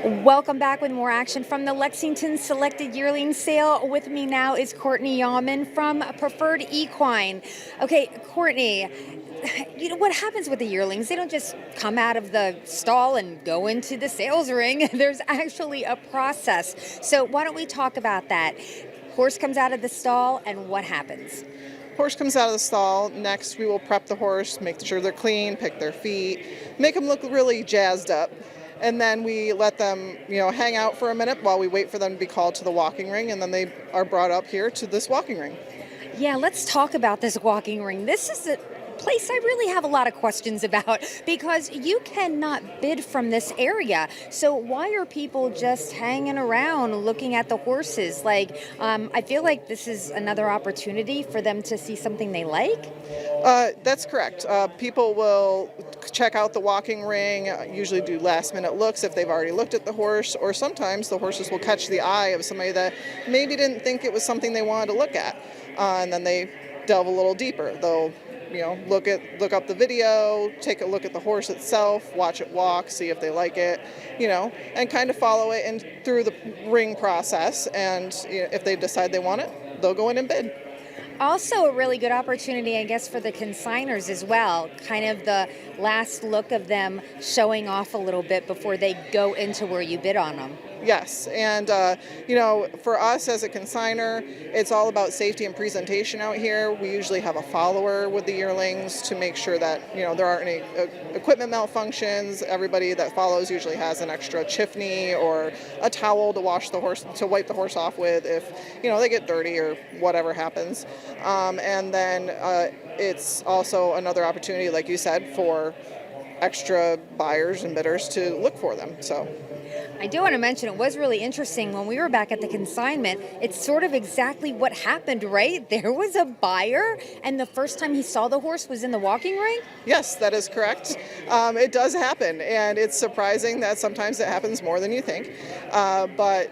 Welcome back with more action from the Lexington Selected Yearling Sale. With me now is Courtney Yawman from Preferred Equine. Okay, Courtney, what happens with the yearlings? They don't just come out of the stall and go into the sales ring. There's actually a process. So why don't we talk about that? Horse comes out of the stall, and what happens? Horse comes out of the stall. Next, we will prep the horse, make sure they're clean, pick their feet, make them look really jazzed up. And then we let them, hang out for a minute while we wait for them to be called to the walking ring, and then they are brought up here to this walking ring. Yeah, let's talk about this walking ring. This is a place I really have a lot of questions about because you cannot bid from this area. So why are people just hanging around looking at the horses? I feel like this is another opportunity for them to see something they like. That's correct. People will check out the walking ring, usually do last minute looks if they've already looked at the horse, or sometimes the horses will catch the eye of somebody that maybe didn't think it was something they wanted to look at. And then they delve a little deeper. They'll look up the video, take a look at the horse itself, watch it walk, see if they like it, and kind of follow it and through the ring process. And if they decide they want it, they'll go in and bid. Also a really good opportunity, I guess, for the consigners as well. Kind of the last look of them showing off a little bit before they go into where you bid on them. Yes, and for us as a consigner, it's all about safety and presentation out here. We usually have a follower with the yearlings to make sure that there aren't any equipment malfunctions. Everybody that follows usually has an extra chiffney or a towel to wash the horse, to wipe the horse off with if they get dirty or whatever happens. And then it's also another opportunity, like you said, for extra buyers and bidders to look for them. So I do want to mention it was really interesting when we were back at the consignment. It's sort of exactly what happened, right? There was a buyer, and the first time he saw the horse was in the walking ring? Yes, that is correct. It does happen, and it's surprising that sometimes it happens more than you think. But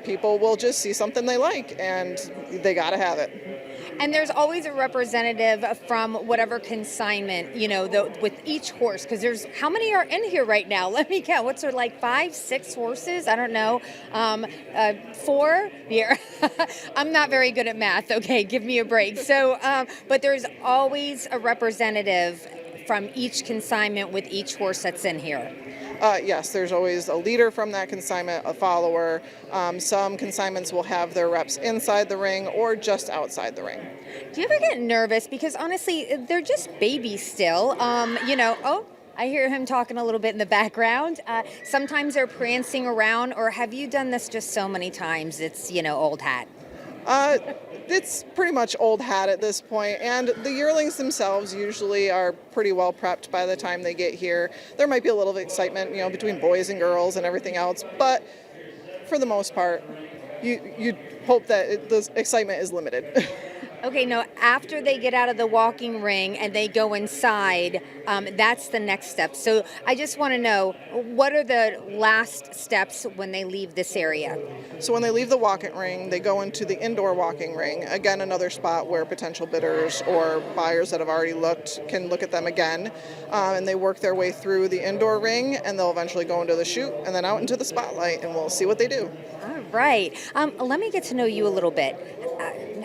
people will just see something they like, and they got to have it. And there's always a representative from whatever consignment, with each horse, because there's, how many are in here right now? Let me count. What's there, like 5, 6 horses? I don't know. 4? Yeah. I'm not very good at math. Okay, give me a break. So, but there's always a representative from each consignment with each horse that's in here. Yes, there's always a leader from that consignment, a follower. Some consignments will have their reps inside the ring or just outside the ring. Do you ever get nervous? Because honestly, they're just babies still. Oh, I hear him talking a little bit in the background. Sometimes they're prancing around, or have you done this just so many times it's, old hat? It's pretty much old hat at this point, and the yearlings themselves usually are pretty well prepped by the time they get here. There might be a little excitement, between boys and girls and everything else, but for the most part, you hope that the excitement is limited. Okay, now after they get out of the walking ring and they go inside, that's the next step. So I just want to know, what are the last steps when they leave this area? So when they leave the walking ring, they go into the indoor walking ring. Again, another spot where potential bidders or buyers that have already looked can look at them again. And they work their way through the indoor ring, and they'll eventually go into the chute and then out into the spotlight, and we'll see what they do. All right. Let me get to know you a little bit.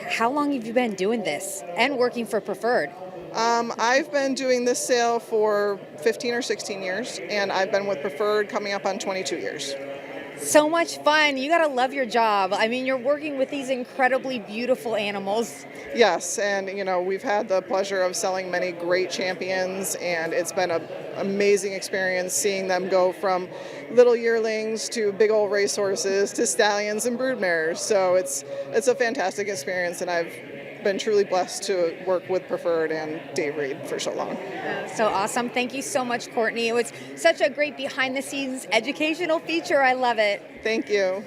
How long have you been doing this and working for Preferred? I've been doing this sale for 15 or 16 years, and I've been with Preferred coming up on 22 years. So much fun. You got to love your job. I mean, you're working with these incredibly beautiful animals. Yes, and we've had the pleasure of selling many great champions, and it's been an amazing experience seeing them go from little yearlings to big old racehorses to stallions and broodmares. So it's a fantastic experience, and I've been truly blessed to work with Preferred and Dave Reed for so long. So awesome. Thank you so much, Courtney. It was such a great behind-the-scenes educational feature. I love it. Thank you.